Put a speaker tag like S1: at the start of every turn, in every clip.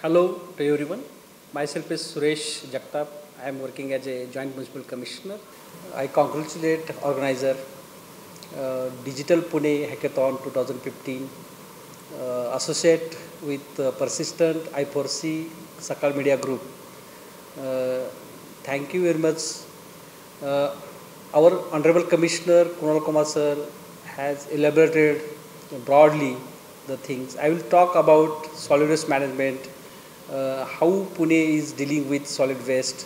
S1: Hello to everyone. Myself is Suresh Jagtap. I am working as a Joint Municipal Commissioner. I congratulate organizer Digital Pune Hackathon 2015, associate with Persistent I4C Sakal Media Group. Thank you very much. Our Honorable Commissioner Kunal Kumar sir has elaborated broadly the things. I will talk about solid waste management, how Pune is dealing with solid waste.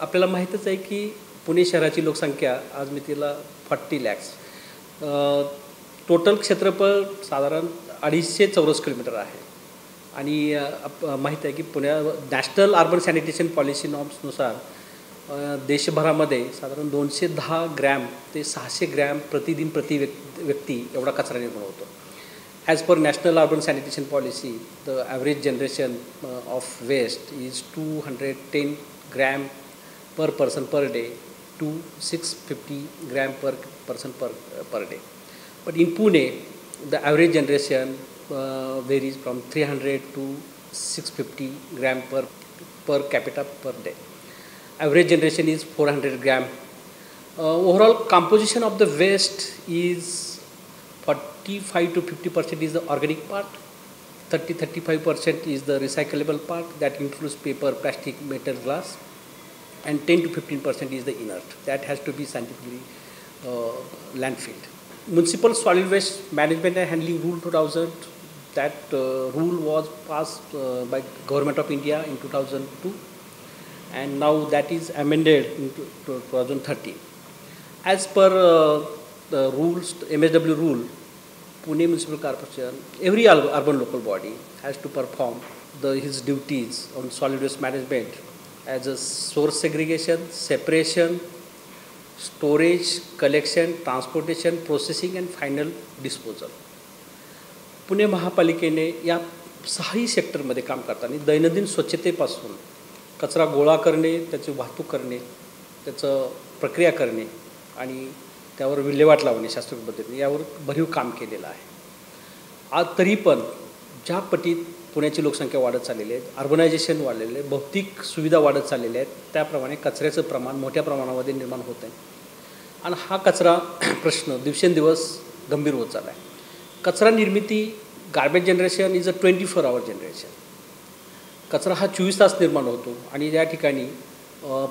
S1: आपल्याला माहीतच आहे की पुणे शहराची लोकसंख्या आज मी तिला 40 lakhs. Total क्षेत्रफळ साधारण 250 चौरस किलोमीटर आहे आणि माहीत आहे की पुण्या नॅशनल अर्बन सॅनिटेशन पॉलिसी नॉर्म्सनुसार देशभरामध्ये साधारण 210 ग्रॅम ते 600 ग्रॅम प्रतिदिन प्रति व्यक्ती एवढा कचरा निर्माण होतो. As per National Urban Sanitation Policy, the average generation of waste is 210 gram per person per day to 650 gram per person per day. But in Pune, the average generation varies from 300 to 650 gram per capita per day. Average generation is 400 gram. Overall composition of the waste is 45 to 50% is the organic part, 30-35% is the recyclable part that includes paper, plastic, metal, glass, and 10 to 15% is the inert that has to be scientifically landfilled. Municipal Solid Waste Management and Handling Rule 2000, that rule was passed by Government of India in 2002, and now that is amended in 2013. As per the rules, MSW rule, Pune Municipal Corporation, every urban local body has to perform his duties on solid waste management as a source segregation, separation, storage, collection, transportation, processing and final disposal. Pune महापालिकेने या 6ही सेक्टरमध्ये काम करताना दैनंदिन स्वच्छतेपासून कचरा गोळा करणे, त्याची वाहतूक करणे, त्याचं प्रक्रिया करणे आणि त्यावर विल्हेवाट लावणे शास्त्रीय पद्धतीने यावर भरीव काम केलेलं आहे. आज तरी पण ज्या पटीत पुण्याची लोकसंख्या वाढत चाललेली आहे, अर्बनायझेशन वाढलेलं आहे, भौतिक सुविधा वाढत चाललेल्या आहेत, त्याप्रमाणे कचऱ्याचं प्रमाण मोठ्या प्रमाणामध्ये निर्माण होत आहे आणि हा कचरा प्रश्न दिवसेंदिवस गंभीर होत चालला आहे. कचरा निर्मिती garbage generation is a 24 hour generation. कचरा हा 24 तास निर्माण होतो आणि या ठिकाणी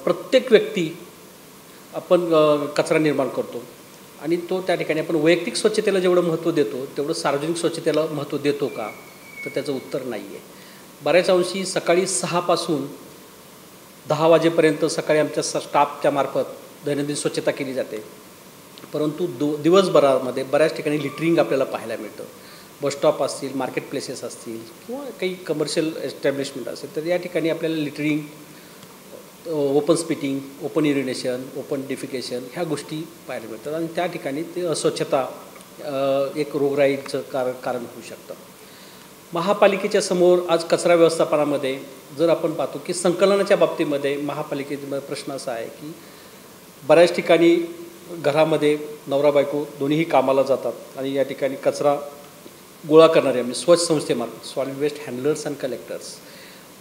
S1: प्रत्येक व्यक्ती आपण कचरा निर्माण करतो आणि तो त्या ठिकाणी आपण वैयक्तिक स्वच्छतेला जेवढं महत्त्व देतो तेवढं सार्वजनिक स्वच्छतेला महत्त्व देतो का, तर त्याचं उत्तर नाही आहे. बऱ्याच अंशी सकाळी 6 पासून 10 वाजेपर्यंत सकाळी आमच्या स्टाफच्या मार्फत दैनंदिन स्वच्छता केली जाते, परंतु दिवसभरामध्ये बऱ्याच ठिकाणी लिटरिंग आपल्याला पाहायला मिळतं. बसस्टॉप असतील, मार्केट प्लेसेस असतील किंवा काही कमर्शियल एस्टॅब्लिशमेंट असेल तर या ठिकाणी आपल्याला littering, open spitting, open urination, open defecation ह्या गोष्टी पाहायला मिळतात आणि त्या ठिकाणी ते अस्वच्छता एक रोगराईचं कारण होऊ शकतं. महापालिकेच्या समोर आज कचरा व्यवस्थापनामध्ये जर आपण पाहतो की संकलनाच्या बाबतीमध्ये महापालिकेचा प्रश्न असा आहे की बऱ्याच ठिकाणी घरामध्ये नवरा बायको दोन्हीही कामाला जातात आणि या ठिकाणी कचरा गोळा करणारे आम्ही स्वच्छ संस्थेमार्फत solid waste handlers and collectors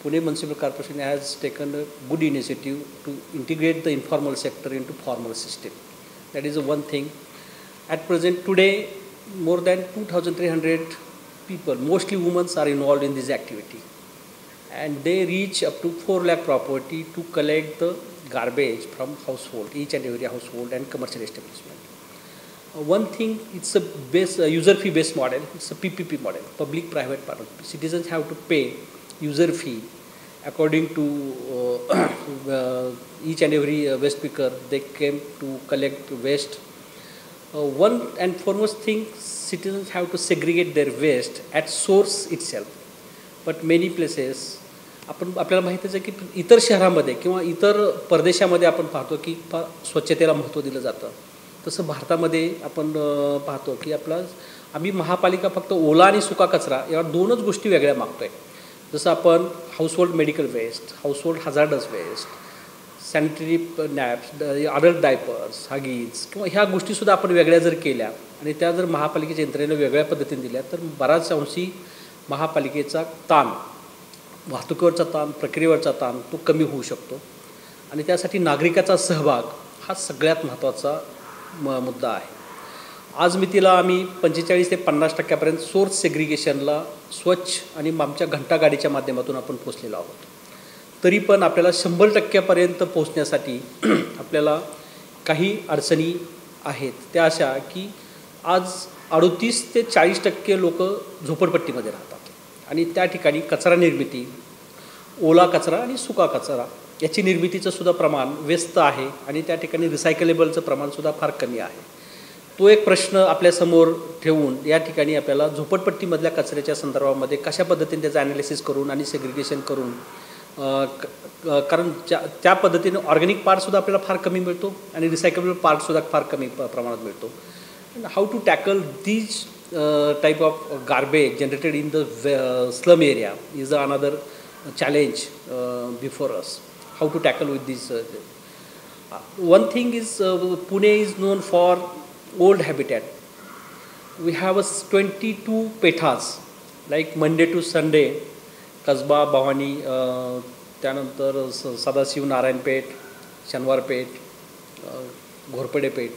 S1: Pune Municipal Corporation has taken a good initiative to integrate the informal sector into formal system. That is one thing. At present, today, more than 2,300 people, mostly women, are involved in this activity. And they reach up to 4 lakh property to collect the garbage from household, each and every household and commercial establishment. One thing, it's a user fee based model, it's a PPP model, public-private partnership. Citizens have to pay user fee according to each and every waste picker they came to collect waste. One and foremost thing, citizens have to segregate their waste at source itself. But many places आपल्याला माहितीच आहे की इतर शहरामध्ये किंवा इतर प्रदेशामध्ये आपण पाहतो की स्वच्छतेला महत्त्व दिलं जातं. तसं भारतामध्ये आपण पाहतो की आम्ही महापालिका फक्त ओला आणि सुका कचरा या 2च गोष्टी वेगळ्या मागतोय. जसं आपण household medical waste, household hazards waste, sanitary naps, adult diapers, Huggies किंवा ह्या गोष्टीसुद्धा आपण वेगळ्या जर केल्या आणि त्या जर महापालिकेच्या यंत्रणेनं वेगळ्या पद्धतीने दिल्या तर बराच अंशी महापालिकेचा ताण वाहतुकीवरचा ताण, प्रक्रियेवरचा ताण तो कमी होऊ शकतो आणि त्यासाठी नागरिकाचा सहभाग हा सगळ्यात महत्त्वाचा मुद्दा आहे. आज मितीला आम्ही 45 ते 50% सोर्स सेग्रिगेशनला स्वच्छ आणि आमच्या घंटागाडीच्या माध्यमातून आपण पोचलेलो आहोत. तरी पण आपल्याला 100% पोहोचण्यासाठी आपल्याला काही अडचणी आहेत. त्या अशा की आज 38 ते 40% लोक झोपडपट्टीमध्ये राहतात आणि त्या ठिकाणी कचरा निर्मिती, ओला कचरा आणि सुका कचरा याची निर्मितीचं सुद्धा प्रमाण व्यस्त आहे आणि त्या ठिकाणी रिसायकलेबलचं प्रमाणसुद्धा फार कमी आहे. तो एक प्रश्न आपल्यासमोर ठेवून या ठिकाणी आपल्याला झोपडपट्टीमधल्या कचऱ्याच्या संदर्भामध्ये कशा पद्धतीने त्याचं ॲनालिसिस करून आणि सेग्रिगेशन करून कारण त्या पद्धतीने ऑर्गॅनिक पार्टसुद्धा आपल्याला फार कमी मिळतो आणि रिसायकलेबल पार्टसुद्धा फार कमी प्रमाणात मिळतो. How to tackle these type of garbage generated in the slum area is another challenge before us. How to tackle with this? One thing is Pune is known for old habitat. We have 22 pethas like Monday to Sunday, Kasba, Bhavani, त्यानंतर Sadashiv Narayan Peth, Shaniwar Peth, Ghorpade Peth.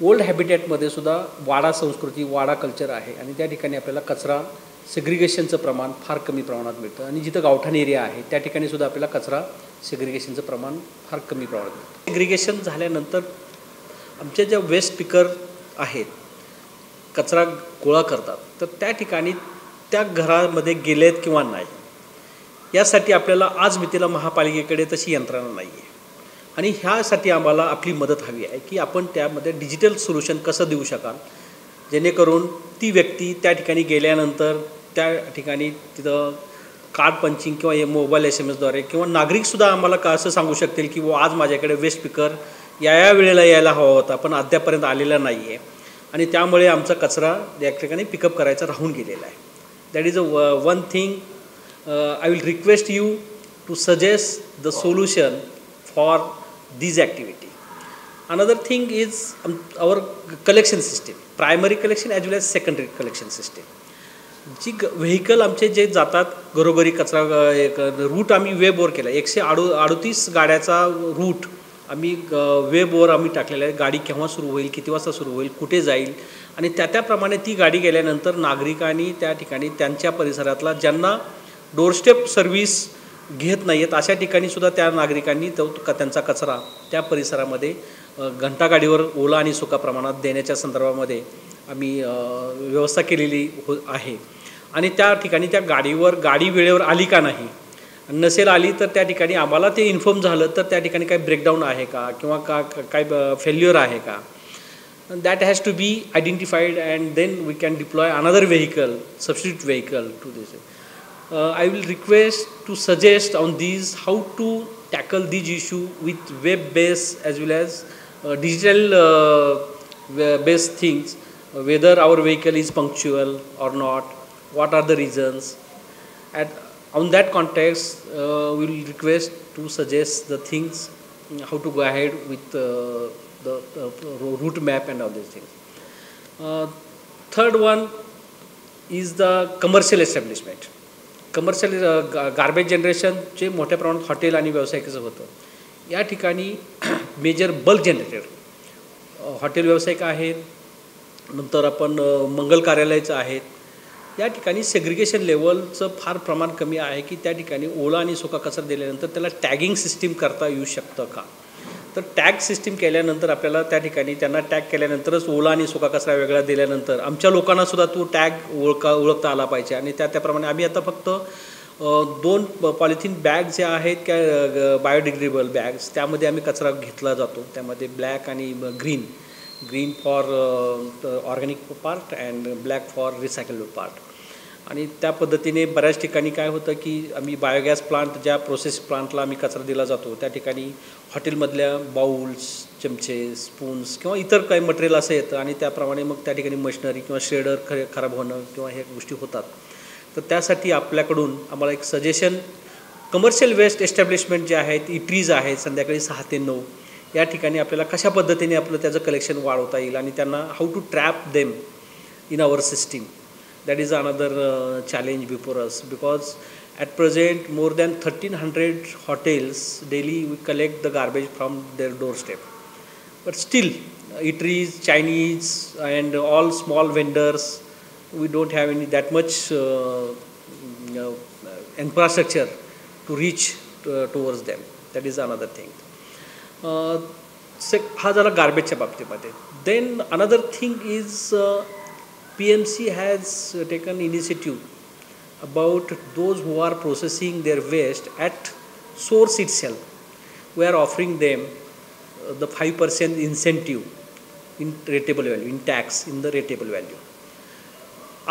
S1: Old हॅबिटॅटमध्ये सुद्धा वाडा संस्कृती, वाडा culture आहे आणि त्या ठिकाणी आपल्याला कचरा सेग्रिगेशनचं प्रमाण फार कमी प्रमाणात मिळतं आणि जिथं गावठाण एरिया आहे त्या ठिकाणी सुद्धा आपल्याला कचरा सेग्रिगेशनचं प्रमाण फार कमी प्रमाणात मिळतं. सेग्रिगेशन झाल्यानंतर आमच्या ज्या वेस्ट पिकर आहेत, कचरा गोळा करतात, तर त्या ठिकाणी त्या घरामध्ये गेलेत किंवा नाही यासाठी आपल्याला आज मितीला महापालिकेकडे तशी यंत्रणा नाही आहे आणि ह्यासाठी आम्हाला आपली मदत हवी आहे की आपण त्यामध्ये डिजिटल सोल्युशन कसं देऊ शकाल जेणेकरून ती व्यक्ती त्या ठिकाणी गेल्यानंतर त्या ठिकाणी तिथं कार्ड पंचिंग किंवा मोबाईल SMS द्वारे किंवा नागरिकसुद्धा आम्हाला का असं सांगू शकतील की आज माझ्याकडे वेस्ट पिकर या वेळेला यायला हवा होता पण अद्यापर्यंत आलेला नाही आहे आणि त्यामुळे आमचा कचरा या ठिकाणी पिकअप करायचा राहून गेलेला आहे. That is one thing I will request you to suggest the solution for these activity. Another thing is our collection system, primary collection as well as secondary collection system. Ji vehicle आमचे जे जातात घरोघरी कचरा एक root आम्ही वेबवर केला. 138 गाड्याचा root आम्ही वेबवर आम्ही टाकलेला आहे. गाडी केव्हा सुरू होईल, किती वाजता सुरू होईल, कुठे जाईल आणि त्याप्रमाणे ती गाडी गेल्यानंतर नागरिकांनी त्या ठिकाणी त्यांच्या परिसरातला ज्यांना डोरस्टेप सर्व्हिस घेत नाही आहेत अशा ठिकाणीसुद्धा त्या नागरिकांनी त्यांचा कचरा त्या परिसरामध्ये घंटागाडीवर ओला आणि सुका प्रमाणात देण्याच्या संदर्भामध्ये आम्ही व्यवस्था केलेली आहे आणि त्या ठिकाणी त्या गाडी वेळेवर आली का नाही, नसेल आली तर त्या ठिकाणी आम्हाला ते इन्फॉर्म झालं तर त्या ठिकाणी काही ब्रेकडाऊन आहे का किंवा काय फेल्युअर आहे का, that has to be identified and then we can deploy another vehicle, substitute vehicle to this. I will request to suggest on these how to tackle these issue with web-based as well as digital based things, whether our vehicle is punctual or not, what are the reasons. On that context, we will request to suggest the things, how to go ahead with the route map and all these things. Third one is the commercial establishment. Commercial garbage जनरेशनचे मोठ्या प्रमाणात hotel आणि व्यावसायिकाचं होतं. या ठिकाणी major bulk generated hotel व्यावसायिक आहेत, नंतर आपण मंगल कार्यालयाचं आहेत. या ठिकाणी सेग्रिगेशन लेवलचं फार प्रमाण कमी आहे की त्या ठिकाणी ओला आणि सुका कचरा दिल्यानंतर त्याला टॅगिंग सिस्टीम करता येऊ शकतं का. तर टॅग सिस्टीम केल्यानंतर आपल्याला त्या ठिकाणी त्यांना टॅग केल्यानंतरच ओला आणि सुका कचरा वेगळा दिल्यानंतर आमच्या लोकांनासुद्धा तो टॅग ओळखता आला पाहिजे आणि त्याप्रमाणे आम्ही आता फक्त 2 पॉलिथिन बॅग ज्या आहेत त्या बायोडिग्रेडेबल बॅग्स त्यामध्ये आम्ही कचरा घेतला जातो. त्यामध्ये ब्लॅक आणि green for organic part and black for recyclable part. आणि त्या पद्धतीने बऱ्याच ठिकाणी काय होतं की आम्ही बायोगॅस प्लांट ज्या प्रोसेस प्लांटला आम्ही कचरा दिला जातो त्या ठिकाणी हॉटेलमधल्या बाउल्स, चमचे, स्पून्स किंवा इतर काही मटेरियल असं येतं आणि त्याप्रमाणे मग त्या ठिकाणी मशिनरी किंवा शेडर खराब होणं किंवा ह्या गोष्टी होतात. तर त्यासाठी आपल्याकडून आम्हाला एक सजेशन, कमर्शियल वेस्ट एस्टॅब्लिशमेंट जे आहेत, इटरीज आहेत संध्याकाळी 6 ते 9 या ठिकाणी आपल्याला कशा पद्धतीने आपलं त्याचं कलेक्शन वाढवता येईल आणि त्यांना how to trap them in our system. That is another challenge before us because At present, more than 1300 hotels daily we collect the garbage from their doorstep. But still, eateries, Chinese, and all small vendors, we don't have any that much infrastructure to reach towards them. That is another thing. हा झाला गार्बेजच्या बाबतीमध्ये. Then another thing is PMC has taken initiative about those who are processing their waste at source itself. We are offering them the 5% incentive in rateable value, in tax, in the rateable value.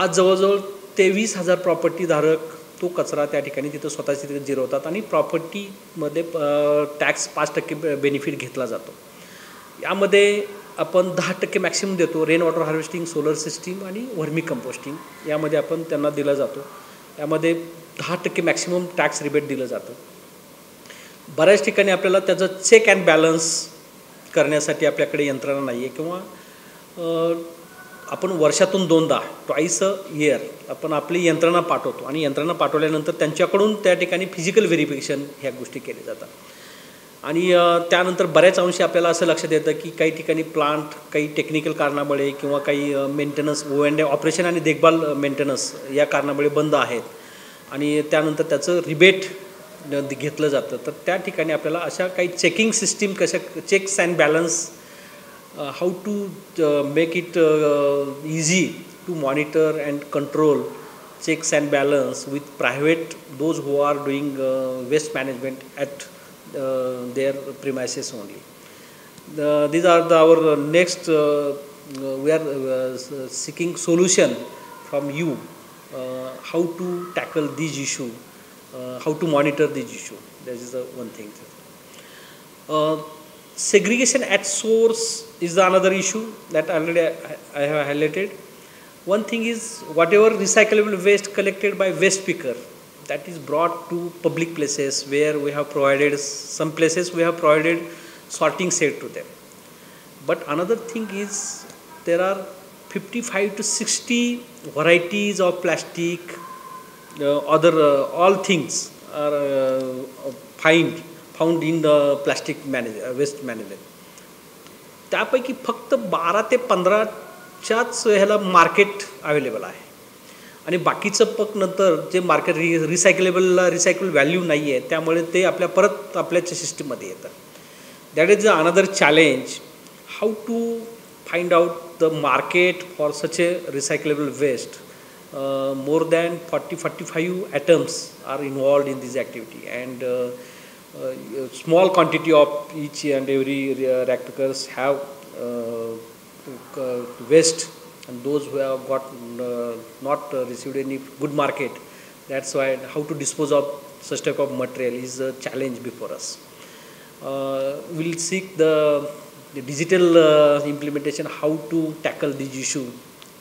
S1: आज जवळजवळ 23,000 property धारक तो कचरा त्या ठिकाणी तिथं स्वतःची तिथे जिरवतात आणि प्रॉपर्टीमध्ये टॅक्स 5% बेनिफिट घेतला जातो. यामध्ये आपण 10% मॅक्सिमम देतो. Rain water harvesting, solar system आणि वर्मी कंपोस्टिंग यामध्ये आपण त्यांना दिला जातो. यामध्ये 10% मॅक्सिमम टॅक्स रिबेट दिलं जातं. बऱ्याच ठिकाणी आपल्याला त्याचं चेक अँड बॅलन्स करण्यासाठी आपल्याकडे यंत्रणा नाही आहे किंवा आपण वर्षातून 2दा ट्वाईस अ इयर आपण आपली यंत्रणा पाठवतो आणि यंत्रणा पाठवल्यानंतर त्यांच्याकडून त्या ठिकाणी फिजिकल व्हेरिफिकेशन ह्या गोष्टी केल्या जातात. आणि त्यानंतर बऱ्याच अंशी आपल्याला असं लक्षात येतं की काही ठिकाणी प्लांट काही टेक्निकल कारणामुळे किंवा काही मेंटेनन्स ऑपरेशन आणि देखभाल मेंटेनन्स या कारणामुळे बंद आहेत आणि त्यानंतर त्याचं रिबेट घेतलं जातं. तर त्या ठिकाणी आपल्याला अशा काही चेकिंग सिस्टीम कशा checks and balance how to make it easy to monitor and control checks and balance with private those who are doing waste management at their premises only. These are our next we are seeking solution from you how to tackle this issue, how to monitor this issue. That is the one thing. Segregation at source is the another issue that already I have highlighted. One thing is whatever recyclable waste collected by waste picker that is brought to public places where we have provided some places we have provided sorting set to them. But another thing is there are 55 to 60 varieties of plastic, other all things are found in the plastic waste management. त्यापैकी फक्त 12 ते 15च्याच ह्याला market available आहे आणि बाकीचं पक नंतर जे market recycle value नाही आहे त्यामुळे ते परत आपल्याच्या सिस्टीममध्ये येतं. That is another challenge how to find out the market for such a recyclable waste. more than 40-45 atoms are involved in this activity and small quantity of each and every rag pickers have waste and those who have got not received any good market. That's why how to dispose of such type of material is a challenge before us. We'll seek the digital implementation how to tackle this issue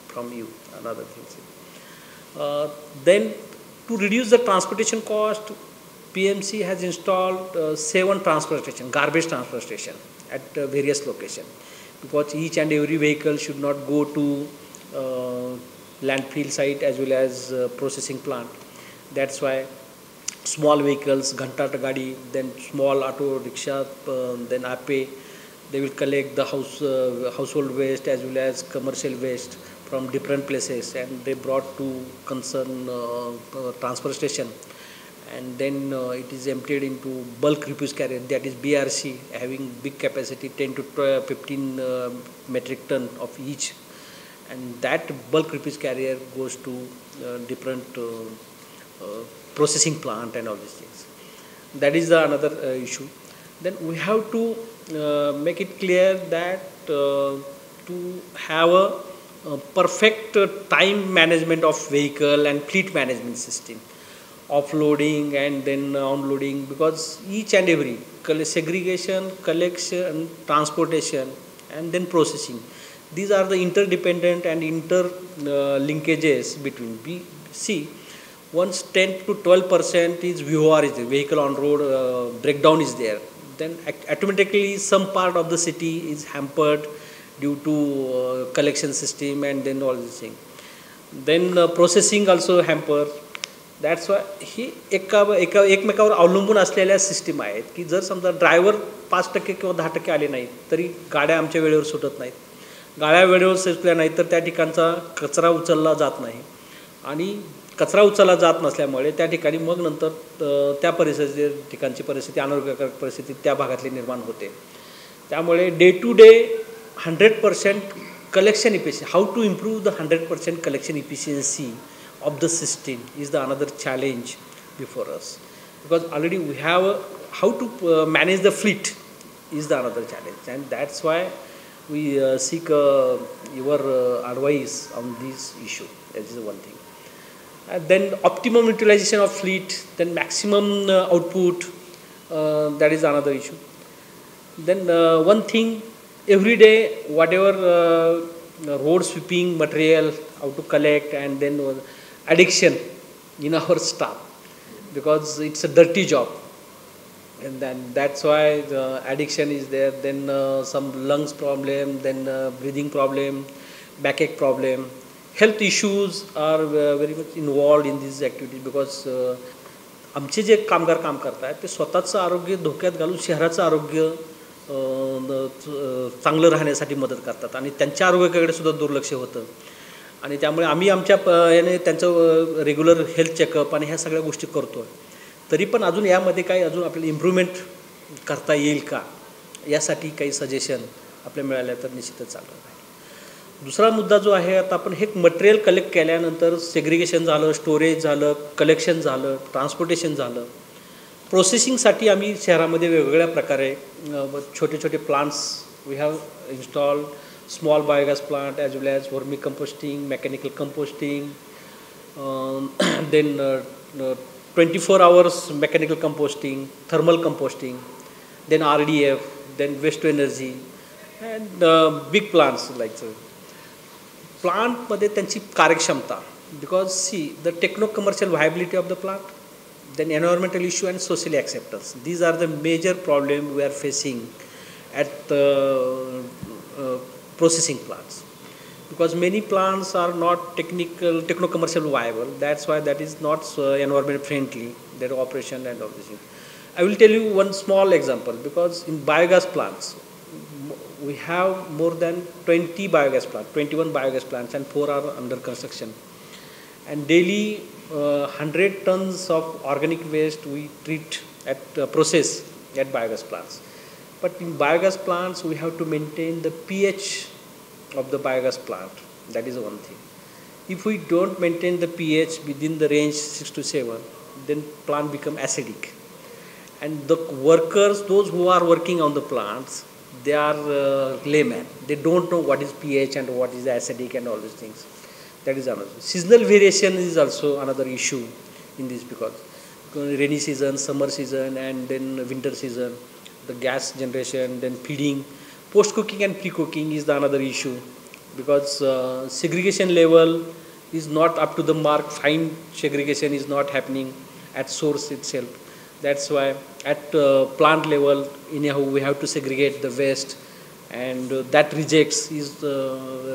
S1: from you and other things. Then to reduce the transportation cost, PMC has installed 7 transfer station, garbage transfer station at various locations because each and every vehicle should not go to landfill site as well as processing plant. That's why small vehicles, ghanta gadi, then small auto rickshaw, then ape, they will collect the household waste as well as commercial waste from different places and they brought to concerned transfer station and then it is emptied into bulk refuse carrier, that is BRC, having big capacity 10 to 15 metric ton of each, and that bulk refuse carrier goes to different processing plant and all these things. That is the another issue. Then we have to make it clear that to have a perfect time management of vehicle and fleet management system, offloading and then onloading, because each and every segregation, collection, transportation and then processing, these are the interdependent and linkages between. See, once 10 to 12% is VOR is there, vehicle on road breakdown is there, then automatically some part of the city is hampered due to collection system and then all these things. Then processing also hamper. That's why ही एकमेकावर अवलंबून असलेल्या system आहेत की जर समजा driver 5% किंवा 10% आले नाहीत तरी गाड्या आमच्या वेळेवर सुटत नाहीत. गाड्या वेळेवर सुटल्या नाहीत तर त्या ठिकाणचा कचरा उचलला जात नाही आणि कचरा उचलला जात नसल्यामुळे त्या ठिकाणी मग नंतर त्या ठिकाणची परिस्थिती अनारोग्यकारक परिस्थिती त्या भागातली निर्माण होते. त्यामुळे day to day 100% collection efficiency, how to improve the 100% collection efficiency of the system is the another challenge before us, because already we have how to manage the fleet is the another challenge, and that's why we seek your advice on this issue. That is one thing. And then optimum utilization of fleet, then maximum output, that is another issue. Then one thing, every day whatever road sweeping material how to collect, and then addiction in our staff, because it's a dirty job, and then that's why the addiction is there. Then some lungs problem, then breathing problem, backache problem, health issues are very much involved in these activities, because आमचे जे कामगार काम करतात ते स्वतःचं आरोग्य धोक्यात घालून शहराचं आरोग्य चांगलं राहण्यासाठी मदत करतात आणि त्यांच्या आरोग्याकडे सुद्धा दुर्लक्ष होतं. आणि त्यामुळे आम्ही आमच्या याने त्यांचं रेग्युलर हेल्थ चेकअप आणि ह्या सगळ्या गोष्टी करतो आहे. तरी पण अजून यामध्ये काही अजून आपल्याला इम्प्रूव्हमेंट करता येईल का, यासाठी काही सजेशन आपल्याला मिळाल्या तर निश्चितच चांगलं आहे. दुसरा मुद्दा जो आहे, आता आपण हे मटेरियल कलेक्ट केल्यानंतर सेग्रिगेशन झालं, स्टोरेज झालं, कलेक्शन झालं, ट्रान्सपोर्टेशन झालं, प्रोसेसिंगसाठी आम्ही शहरामध्ये वेगवेगळ्या प्रकारे छोटे छोटे plants we have installed, small biogas plant as well as vermicomposting, mechanical composting, then 24 hours mechanical composting, thermal composting, then RDF, then waste to energy, and big plants like प्लांटमध्ये त्यांची कार्यक्षमता, because see the techno commercial viability of the plant, then environmental issue and social acceptance. These are the major problem we are facing at processing plants, because many plants are not techno commercial viable. That's why that is not environment friendly, their operation and all this thing. I will tell you one small example, because in biogas plants we have more than 20 biogas plants, 21 biogas plants, and 4 are under construction, and daily 100 tons of organic waste we treat at process at biogas plants. But in biogas plants we have to maintain the pH of the biogas plant. That is one thing. If we don't maintain the pH within the range 6 to 7, then plant become acidic, and the workers, those who are working on the plants, they are laymen. They don't know what is pH and what is acidic and all these things. That is another. Seasonal variation is also another issue in this, because rainy season, summer season, and then winter season, the gas generation, then feeding, post cooking and pre cooking is the another issue, because segregation level is not up to the mark. Fine segregation is not happening at source itself. That's why at plant level anyhow we have to segregate the waste, and that rejects is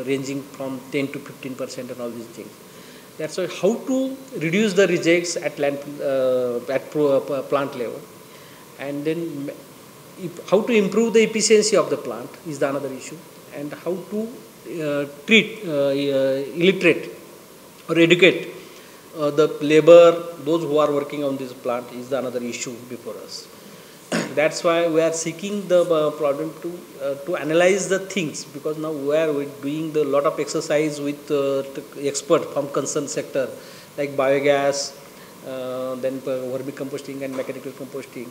S1: ranging from 10 to 15% and all these things. That's why how to reduce the rejects at plant level, and then how to improve the efficiency of the plant is the another issue, and how to treat illiterate or educate the labor, those who are working on this plant is the another issue before us. That's why we are seeking the problem to analyze the things, because now we are doing the lot of exercise with experts from concerned sector like biogas, then vermicomposting and mechanical composting,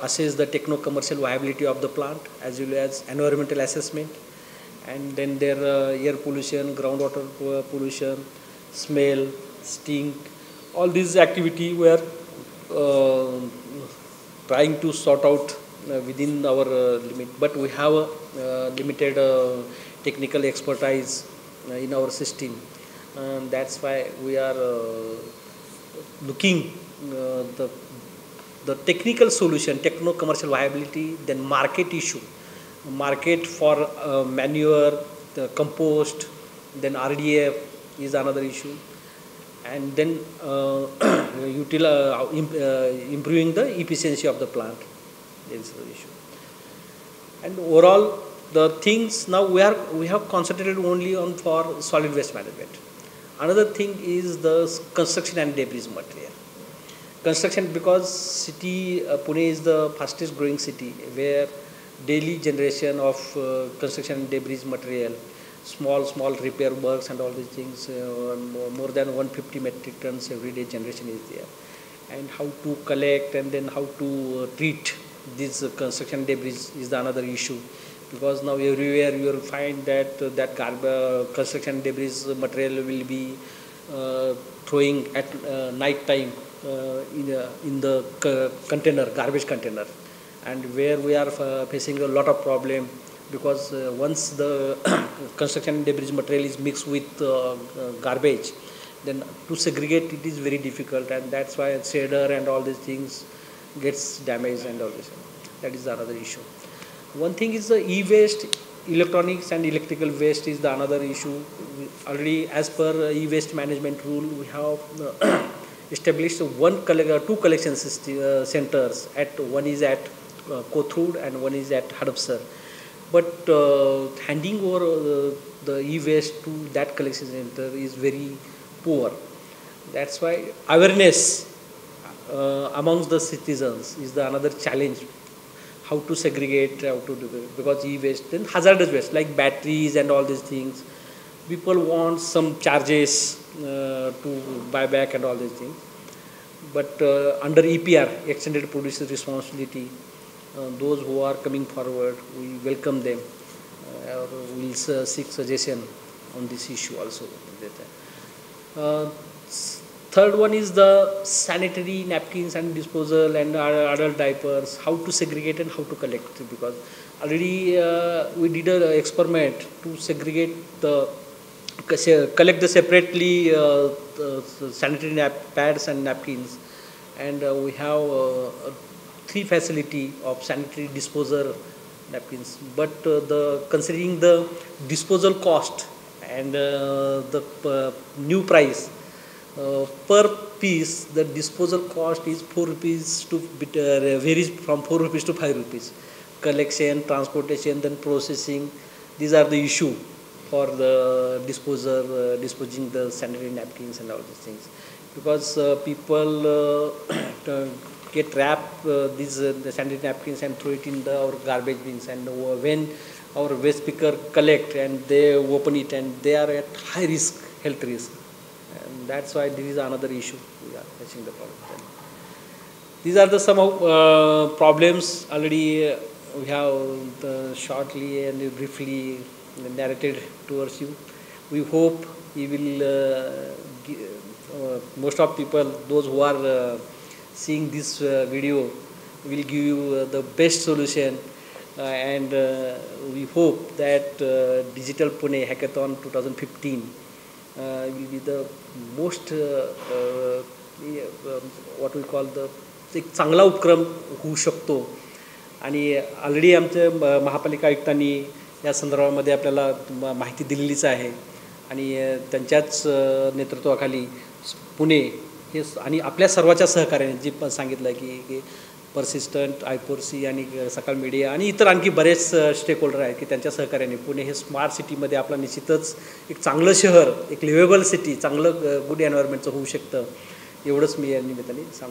S1: assess the techno commercial viability of the plant as well as environmental assessment, and then their air pollution, groundwater pollution, smell, stink, all these activity we are trying to sort out within our limit, but we have limited technical expertise in our system, and that's why we are looking the technical solution, techno commercial viability, then market issue, market for manure, the compost, then RDF is another issue, and then improving the efficiency of the plant. Is the issue. And overall, the things now we have concentrated only on for solid waste management. Another thing is the construction and debris material. Construction, because city Pune is the fastest growing city where daily generation of construction and debris material, small repair works and all these things, more than 150 metric tons every day generation is there. And how to collect and then how to treat this construction debris is the another issue, because now everywhere you will find that construction debris material will be throwing at night time in the garbage container, and where we are facing a lot of problem, because once the construction debris material is mixed with garbage, then to segregate it is very difficult, and that's why shader and all these things gets damaged and all this. That is another issue. One thing is the e-waste, electronics and electrical waste is the another issue. Already as per e-waste management rule, we have established two collection centers. One is at Kothur and one is at Hadapsar. But handing over the e-waste to that collection center is very poor. That's why awareness amongst the citizens is the another challenge. How to segregate, how to do it, because e-waste, then hazardous waste like batteries and all these things, people want some charges to buy back and all these things. But under EPR, extended producer responsibility, those who are coming forward, we welcome them, or we will seek suggestion on this issue also. Third one is the sanitary napkins and disposal and adult diapers, how to segregate and how to collect, because already we did an experiment to segregate collect the separately sanitary pads and napkins, and we have 3 facility of sanitary disposal napkins, but considering the disposal cost and the new price, per piece, the disposal cost is 4 rupees to varies from 4 rupees to 5 rupees. Collection, transportation, then processing, these are the issue for the disposing the sanitary napkins and all these things, because people get wrapped the sanitary napkins and throw it in our garbage bins, and when our waste picker collect and they open it, and they are at high risk, health risk. And that's why this is another issue we are facing the problem. These are the some of problems already we have shortly and briefly narrated towards you. We hope you will, most of people, those who are seeing this video, will give you the best solution, and we hope that Digital Pune Hackathon 2015 will be the most what we call the एक चांगला उपक्रम होऊ शकतो. आणि already आमच्या महापालिका आयुक्तांनी या संदर्भामध्ये आपल्याला माहिती दिलेलीच आहे, आणि त्यांच्याच नेतृत्वाखाली पुणे हे आणि आपल्या सर्वांच्या सहकार्याने जी पण सांगितलं की पर्सिस्टंट, I4C आणि सकाळ मीडिया आणि इतर आणखी बरेच स्टेक होल्डर आहेत की त्यांच्या सहकार्याने पुणे हे स्मार्ट सिटीमध्ये आपला निश्चितच एक चांगलं शहर, एक लिव्हेबल सिटी, चांगलं गुड एन्व्हायरमेंटचं होऊ शकतं, एवढंच मी या निमित्ताने सांगतो.